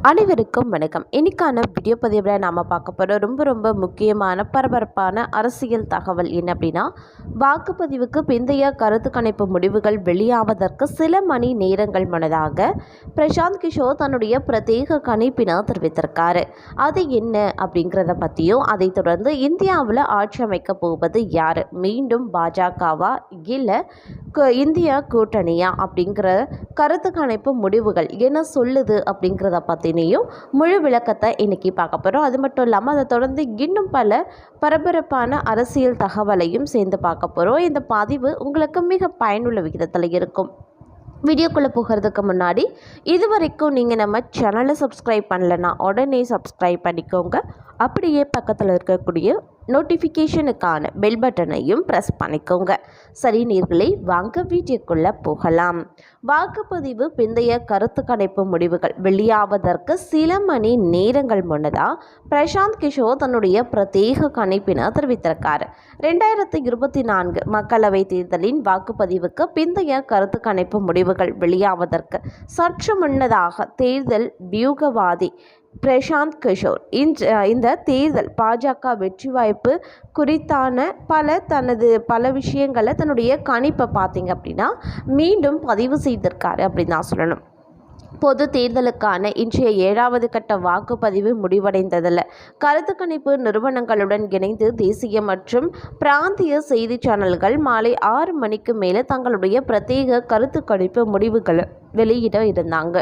அனைவருக்கும் வணக்கம். இன்னைக்கான வீடியோ பதிவில் நாம் பார்க்க போகிற ரொம்ப முக்கியமான பரபரப்பான அரசியல் தகவல் என்ன அப்படின்னா, வாக்குப்பதிவுக்கு பிந்தைய கருத்து கணிப்பு முடிவுகள் வெளியாவதற்கு சில மணி நேரங்கள் முன்னதாக பிரசாந்த் கிஷோர் தன்னுடைய பிரத்யேக கணிப்பினை தெரிவித்திருக்காரு. அது என்ன அப்படிங்கிறத பற்றியும், அதை தொடர்ந்து இந்தியாவில் ஆட்சி அமைக்க போவது யார், மீண்டும் பாஜகவா இல்லை இந்தியா கூட்டணியா அப்படிங்கிற கருத்து கணிப்பு முடிவுகள் என்ன சொல்லுது அப்படிங்கிறத பற்றினையும் முழு விளக்கத்தை இன்னைக்கு பார்க்க போகிறோம். அது மட்டும் இல்லாமல் அதை தொடர்ந்து இன்னும் பல பரபரப்பான அரசியல் தகவலையும் சேர்ந்து பார்க்க போகிறோம். இந்த பதிவு உங்களுக்கு மிக பயனுள்ள விகிதத்தில் இருக்கும். வீடியோக்குள்ளே போகிறதுக்கு முன்னாடி இதுவரைக்கும் நீங்கள் நம்ம சேனலை சப்ஸ்கிரைப் பண்ணலைன்னா உடனே சப்ஸ்கிரைப் பண்ணிக்கோங்க. அப்படியே பக்கத்தில் இருக்கக்கூடிய நோட்டிஃபிகேஷனுக்கான பெல் பட்டனையும் ப்ரெஸ் பண்ணிக்கோங்க. சரி நேயர்களே, வாங்க வீடியோக்குள்ளே போகலாம். வாக்குப்பதிவு பிந்தைய கருத்து கணிப்பு முடிவுகள் வெளியாவதற்கு சில மணி நேரங்கள் முன்னதாக பிரசாந்த் கிஷோர் தன்னுடைய பிரத்யேக கணிப்பினை தெரிவித்திருக்காரு. 2024 மக்களவைத் தேர்தலின் வாக்குப்பதிவுக்கு பிந்தைய கருத்து கணிப்பு முடிவுகள் வெளியாவதற்கு சற்று முன்னதாக தேர்தல் வியூகவாதி பிரசாந்த் கிஷோர் இந்த தேர்தல் பாஜக வெற்றி வாய்ப்பு குறித்தான பல விஷயங்களை தன்னுடைய கணிப்பை பார்த்தீங்க அப்படின்னா மீண்டும் பதிவு செய்திருக்காரு அப்படின்னு தான் சொல்லணும். பொது தேர்தலுக்கான இன்றைய 7வது கட்ட வாக்குப்பதிவு முடிவடைந்ததில் கருத்து கணிப்பு நிறுவனங்களுடன் இணைந்து தேசிய மற்றும் பிராந்திய செய்தி சேனல்கள் மாலை 6 மணிக்கு மேலே தங்களுடைய பிரத்யேக கருத்து கணிப்பு முடிவுகளை வெளியிட இருந்தாங்க.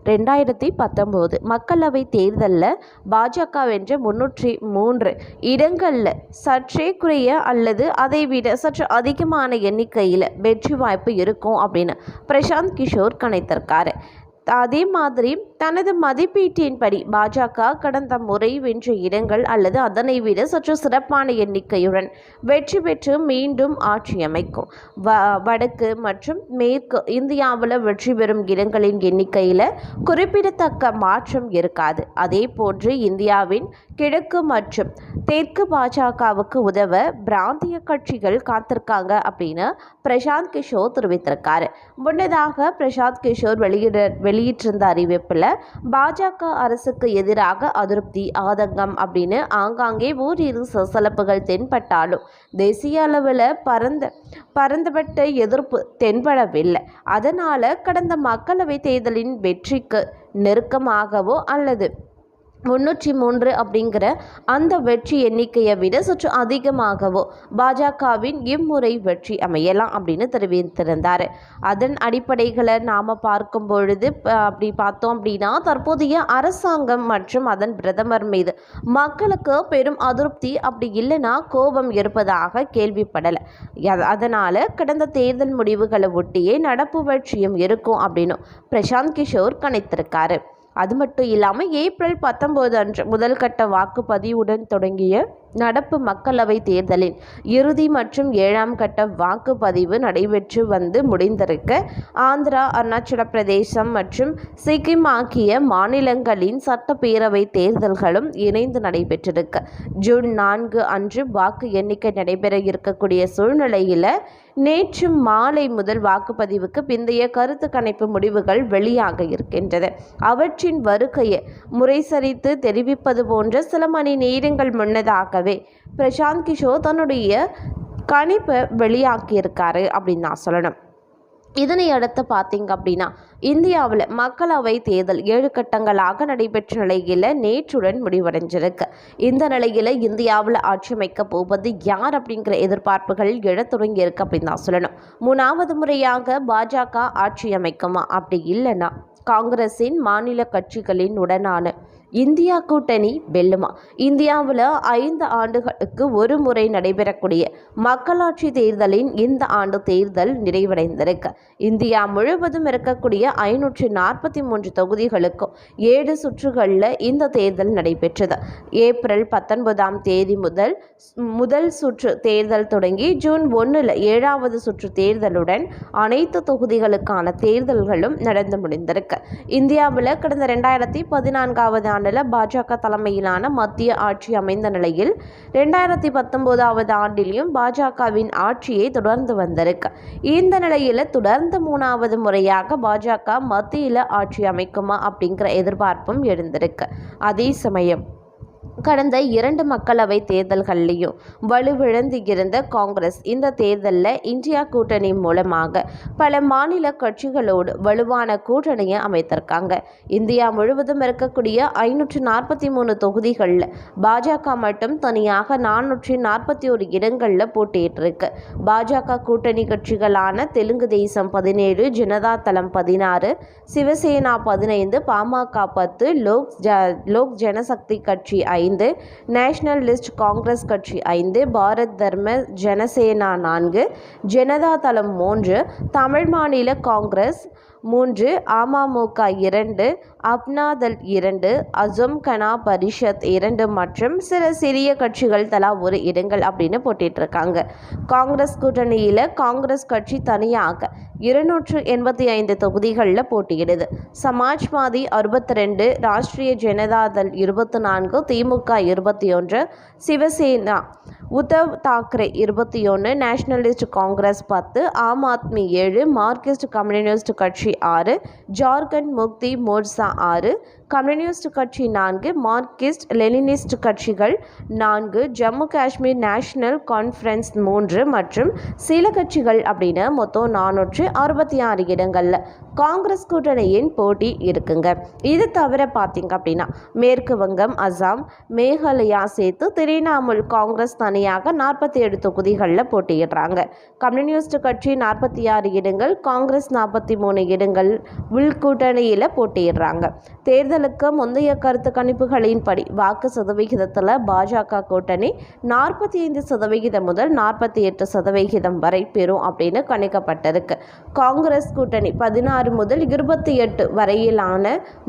2019 மக்களவை தேர்தலில் பாஜக வென்ற 303 இடங்களில் சற்றே குறைய அல்லது அதைவிட சற்று அதிகமான எண்ணிக்கையில் வெற்றி வாய்ப்பு இருக்கும் அப்படின்னு பிரசாந்த் கிஷோர் கணித்திருக்காரு. அதே மாதிரி தனது மதிப்பீட்டின்படி பாஜக கடந்த முறை வென்ற இடங்கள் அல்லது அதனை விட சற்று சிறப்பான எண்ணிக்கையுடன் வெற்றி பெற்று மீண்டும் ஆட்சி அமைக்கும். வடக்கு மற்றும் மேற்கு இந்தியாவில் வெற்றி பெறும் இடங்களின் எண்ணிக்கையில் குறிப்பிடத்தக்க மாற்றம் இருக்காது. அதே போன்று இந்தியாவின் கிழக்கு மற்றும் தெற்கு பாஜகவுக்கு உதவ பிராந்திய கட்சிகள் காத்திருக்காங்க அப்படின்னு பிரசாந்த் கிஷோர் தெரிவித்திருக்காரு. முன்னதாக பிரசாந்த் கிஷோர் வெளியிட்டிருந்த அறிவிப்பில் பாஜக அரசுக்கு எதிராக அதிருப்தி, ஆதங்கம் அப்படின்னு ஆங்காங்கே ஓரிரு சலசலப்புகள் தென்பட்டாலும் தேசிய அளவில் பரந்தப்பட்ட எதிர்ப்பு தென்படவில்லை. அதனால் கடந்த மக்களவை தேர்தலின் வெற்றிக்கு நெருக்கமாகவோ அல்லது 303 அப்படிங்கிற அந்த வெற்றி எண்ணிக்கையை விட சற்று அதிகமாகவோ பாஜகவின் இம்முறை வெற்றி அமையலாம் அப்படின்னு தெரிவித்திருந்தார். அதன் அடிப்படைகளை நாம் பார்க்கும் பொழுது அப்படி பார்த்தோம் அப்படின்னா தற்போதைய அரசாங்கம் மற்றும் அதன் பிரதமர் மீது மக்களுக்கு பெரும் அதிருப்தி, அப்படி இல்லைன்னா கோபம் இருப்பதாக கேள்விப்படலை. அதனால் கடந்த தேர்தல் முடிவுகளை ஒட்டியே நடப்பு வெற்றியும் இருக்கும் அப்படின்னு பிரசாந்த் கிஷோர் கணித்திருக்காரு. அது மட்டும் இல்லாமல் ஏப்ரல் 19 அன்று முதல் கட்ட வாக்குப்பதிவுடன் தொடங்கிய நடப்பு மக்களவை தேர்தலின் இறுதி மற்றும் 7ஆம் கட்ட வாக்குப்பதிவு நடைபெற்று வந்து முடிந்திருக்க ஆந்திரா, அருணாச்சல பிரதேசம் மற்றும் சிக்கிம் ஆகிய மாநிலங்களின் சட்டப்பேரவை தேர்தல்களும் இணைந்து நடைபெற்றிருக்கு. ஜூன் 4 அன்று வாக்கு எண்ணிக்கை நடைபெற இருக்கக்கூடிய சூழ்நிலையில் நேற்று மாலை முதல் வாக்குப்பதிவுக்கு பிந்தைய கருத்து கணிப்பு முடிவுகள் வெளியாக இருக்கின்றது. அவற்றின் வருகையை முறைசரித்து தெரிவிப்பது போன்ற சில மணி நேரங்கள் முன்னதாகவே பிரசாந்த் கிஷோர் தன்னுடைய கணிப்பை வெளியாக்கியிருக்காரு அப்படின்னு நான் சொல்லணும். இதனை அடுத்து பார்த்தீங்க அப்படின்னா இந்தியாவில் மக்களவை தேர்தல் 7 கட்டங்களாக நடைபெற்ற நிலையில் நேற்றுடன் முடிவடைஞ்சிருக்கு. இந்த நிலையில் இந்தியாவில் ஆட்சி அமைக்க போவது யார் அப்படிங்கிற எதிர்பார்ப்புகள் எழத் தொடங்கியிருக்கு அப்படின்னு தான் சொல்லணும். 3வது முறையாக பாஜக ஆட்சி அமைக்குமா, அப்படி இல்லைன்னா காங்கிரஸின் மாநில கட்சிகளின் உடனான இந்தியா கூட்டணி வெல்லுமா? இந்தியாவில் 5 ஆண்டுகளுக்கு ஒரு முறை நடைபெறக்கூடிய மக்களாட்சி தேர்தலின் இந்த ஆண்டு தேர்தல் நிறைவடைந்திருக்கு. இந்தியா முழுவதும் இருக்கக்கூடிய 543 தொகுதிகளுக்கும் 7 சுற்றுகளில் இந்த தேர்தல் நடைபெற்றது. ஏப்ரல் 19ஆம் தேதி முதல் சுற்று தேர்தல் தொடங்கி ஜூன் 1 7வது சுற்று தேர்தலுடன் அனைத்து தொகுதிகளுக்கான தேர்தல்களும் நடந்து முடிந்திருக்கு. இந்தியாவில் கடந்த 2014ஆவது மாநில பாஜக தலைமையிலான மத்திய ஆட்சி அமைந்த நிலையில் 2019ஆவது ஆண்டிலும் பாஜகவின் ஆட்சியை தொடர்ந்து வந்திருக்கு. இந்த நிலையில் தொடர்ந்து 3வது முறையாக பாஜக மத்தியில் ஆட்சி அமைக்குமா அப்படிங்கிற எதிர்பார்ப்பும் எழுந்திருக்கு. அதே சமயம் கடந்த 2 மக்களவை தேர்தல்கள்லையும் வலுவிழந்து இருந்த காங்கிரஸ் இந்த தேர்தலில் இந்தியா கூட்டணி மூலமாக பல மாநில கட்சிகளோடு வலுவான கூட்டணியை அமைத்திருக்காங்க. இந்தியா முழுவதும் இருக்கக்கூடிய 543 தொகுதிகளில் பாஜக மட்டும் தனியாக 441 இடங்களில் போட்டியிட்டு இருக்கு. பாஜக கூட்டணி கட்சிகளான தெலுங்கு தேசம் 17, ஜனதா தளம் 16, சிவசேனா 15, பாமக 10, லோக் ஜனசக்தி கட்சி 5, நேஷனலிஸ்ட் காங்கிரஸ் கட்சி 5, பாரத் தர்ம ஜனசேனா 4, ஜனதா தளம் 3, தமிழ் மாநில காங்கிரஸ் 3, அமமுக 2, அப்னாதல் 2, அசோம் கனா பரிஷத் 2 மற்றும் சில சிறிய கட்சிகள் தலா 1 இடங்கள் அப்படின்னு போட்டிட்டு இருக்காங்க. காங்கிரஸ் கூட்டணியில் காங்கிரஸ் கட்சி தனியாக 285 தொகுதிகளில் போட்டியிடுது. சமாஜ்வாதி 62, ராஷ்டிரிய ஜனதாதள் 24, திமுக 21, Shiv Sena, Uddhav Thackeray 21, nationalist Congress 10, Aam Aadmi 7, Marxist communist கட்சி 6, ஜார்க்கண்ட் முக்தி மோர்ச்சா 6, கம்யூனிஸ்ட் கட்சி 4, மார்க்சிஸ்ட் லெனினிஸ்ட் கட்சிகள் 4, ஜம்மு காஷ்மீர் நேஷனல் கான்ஃபரன்ஸ் 3 மற்றும் சில கட்சிகள் அப்படின்னு மொத்தம் 466 இடங்களில் காங்கிரஸ் கூட்டணியின் போட்டி இருக்குங்க. இது தவிர பார்த்தீங்க அப்படின்னா மேற்கு வங்கம், அசாம், மேகாலயா சேர்த்து திரிணாமுல் காங்கிரஸ் தனியாக 47 தொகுதிகளில் போட்டியிடுறாங்க. கம்யூனிஸ்ட் கட்சி 46 இடங்கள், காங்கிரஸ் 43 இடங்கள் உள்கூட்டணியில் போட்டியிடுறாங்க. தேர்தலுக்கு முந்தைய கருத்து கணிப்புகளின்படி வாக்கு சதவிகிதத்தில் பாஜக கூட்டணி 45% முதல் 48% வரை பெறும் அப்படின்னு கணிக்கப்பட்டிருக்கு. காங்கிரஸ் கூட்டணி 16 முதல் 28 வரையிலான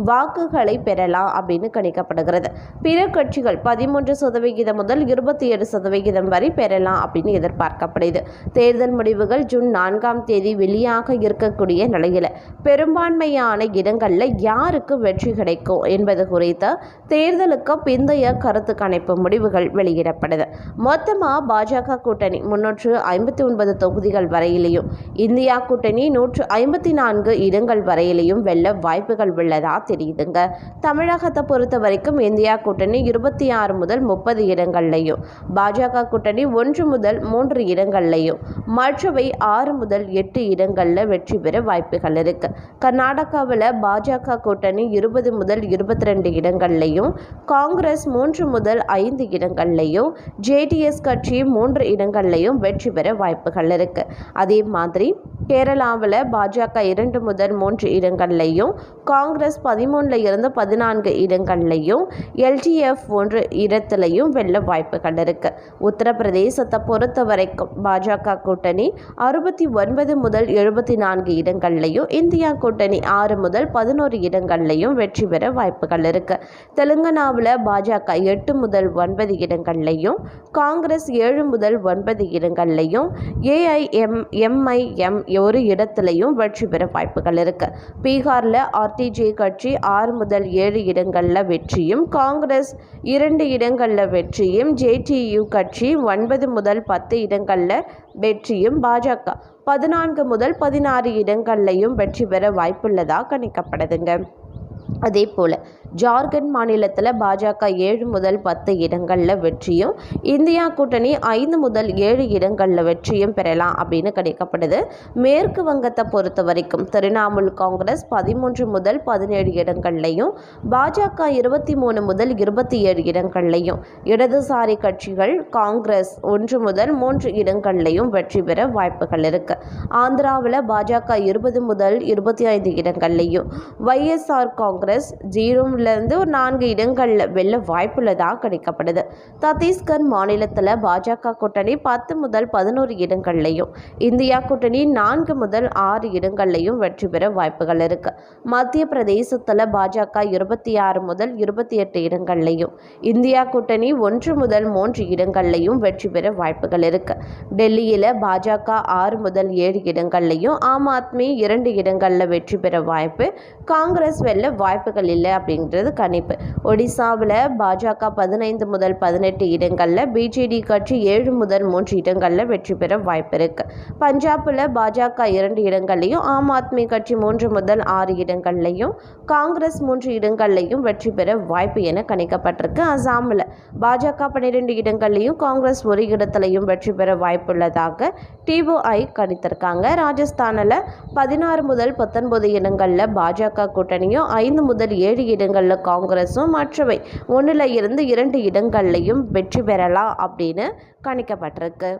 வாக்குகளை பெறலாம் அப்படின்னு கணிக்கப்படுகிறது. பிற கட்சிகள் 13% முதல் 27% வரை பெறலாம் அப்படின்னு எதிர்பார்க்கப்படுது. தேர்தல் முடிவுகள் ஜூன் 4ஆம் தேதி வெளியாக இருக்கக்கூடிய நிலையில் பெரும்பான்மையான இடங்களில் யாருக்கு வெற்றி கிடைக்கும் என்பது குறித்த தேர்தலுக்கு பிந்தைய கருத்து கணிப்பு முடிவுகள் வெளியிடப்படுது. மொத்தமாக பாஜக கூட்டணி 359 தொகுதிகள் வரையிலையும், இந்தியா கூட்டணி 154 இடங்கள் வரையிலையும் வெல்ல வாய்ப்புகள் உள்ளதா தெரியுதுங்க. தமிழகத்தை பொறுத்த வரைக்கும் இந்தியா கூட்டணி 26 முதல் 30 இடங்கள்லையும், பாஜக கூட்டணி 1 முதல் 3 இடங்கள்லையும், மற்றவை 6 முதல் 8 இடங்களில் வெற்றி பெற வாய்ப்புகள் இருக்கு. கர்நாடகாவில் பாஜக கூட்டணி 20 முதல் 22 இடங்கள்லையும், காங்கிரஸ் 3 முதல் 5 இடங்கள்லையும், ஜேடிஎஸ் கட்சி 3 இடங்கள்லையும் வெற்றி பெற வாய்ப்புகள் இருக்கு. அதே மாதிரி கேரளாவில் பாஜக 2 முதல் 3 இடங்கள்லையும், காங்கிரஸ் 13 இருந்து 14 இடங்கள்லையும், எல்டிஎஃப் 1 இடத்திலையும் வெல்ல வாய்ப்புகள் இருக்கு. உத்தரப்பிரதேசத்தை பொறுத்த வரைக்கும் பாஜக கூட்டணி 69 முதல் 74 இடங்கள்லையும், இந்தியா கூட்டணி 6 முதல் 11 இடங்கள்லையும் வெற்றி பெற வாய்ப்புகள் இருக்கு. தெலுங்கானாவில் பாஜக 8 முதல் 9 இடங்கள்லையும், காங்கிரஸ் 7 முதல் 9 இடங்கள்லையும், ஏஐஎம்ஐஎம் 1 இடத்திலையும் வெற்றி பெற வாய்ப்புகள் இருக்கு. பீகாரில் ஆர்டிஜே கட்சி 6 முதல் 7 இடங்களில் வெற்றியும், காங்கிரஸ் 2 இடங்களில் வெற்றியும், ஜேடியு கட்சி 9 முதல் 10 இடங்களில் வெற்றியும், பாஜக 14 முதல் 16 இடங்கள்லையும் வெற்றி பெற வாய்ப்புள்ளதாக கணிக்கப்படுதுங்க. அதே போல் ஜார்க்கண்ட் மாநிலத்தில் பாஜக 7 முதல் 10 இடங்களில் வெற்றியும், இந்தியா கூட்டணி 5 முதல் 7 இடங்களில் வெற்றியும் பெறலாம் அப்படின்னு கணிக்கப்படுது. மேற்கு வங்கத்தை பொறுத்த வரைக்கும் திரிணாமுல் காங்கிரஸ் 13 முதல் 17 இடங்கள்லையும், பாஜக 23 முதல் 27 இடங்கள்லையும், இடதுசாரி கட்சிகள் காங்கிரஸ் 1 முதல் 3 இடங்கள்லையும் வெற்றி பெற வாய்ப்புகள் இருக்கு. ஆந்திராவில் பாஜக 20 முதல் 25 இடங்கள்லையும், வைஎஸ்ஆர் காங்கிரஸ் 0 ஒரு 4 இடங்களில் வெல்ல வாய்ப்புள்ளதாக கணிக்கப்படுது. சத்தீஸ்கர் மாநிலத்தில் பாஜக கூட்டணி 10 முதல் 11 இடங்கள்லையும், இந்தியா கூட்டணி 4 முதல் 6 இடங்கள்லையும் வெற்றி பெற வாய்ப்புகள் இருக்கு. மத்திய பிரதேசத்தில் பாஜக 26 முதல் 28 இடங்கள்லையும், இந்தியா கூட்டணி 1 முதல் 3 இடங்கள்லையும் வெற்றி பெற வாய்ப்புகள் இருக்கு. டெல்லியில் பாஜக 6 முதல் 7 இடங்கள்லையும், ஆம் ஆத்மி 2 இடங்களில் வெற்றி பெற வாய்ப்பு, காங்கிரஸ் வெல்ல வாய்ப்புகள் இல்லை அப்படிங்கிற அப்படின்றது கணிப்பு. ஒடிசாவில் பாஜக 15 முதல் 18 இடங்களில், பிஜேடி கட்சி 7 முதல் 3 இடங்களில் வெற்றி பெற வாய்ப்பு இருக்குது. பஞ்சாபில் பாஜக 2 இடங்கள்லையும், ஆம் ஆத்மி கட்சி 3 முதல் 6 இடங்கள்லையும், காங்கிரஸ் 3 இடங்கள்லையும் வெற்றி பெற வாய்ப்பு என கணிக்கப்பட்டிருக்கு. அசாமில் பாஜக 12 இடங்கள்லையும், காங்கிரஸ் 1 இடத்துலையும் வெற்றி பெற வாய்ப்புள்ளதாக டிஓஐ கணித்திருக்காங்க. ராஜஸ்தானில் 16 முதல் 19 இடங்களில் பாஜக கூட்டணியும், 5 முதல் 7 இடங்களில் காங்கிரஸும், மற்றவை 1 இருந்து 2 இடங்கள்லையும் வெற்றி பெறலாம் அப்படின்னு கணிக்கப்பட்டிருக்கு.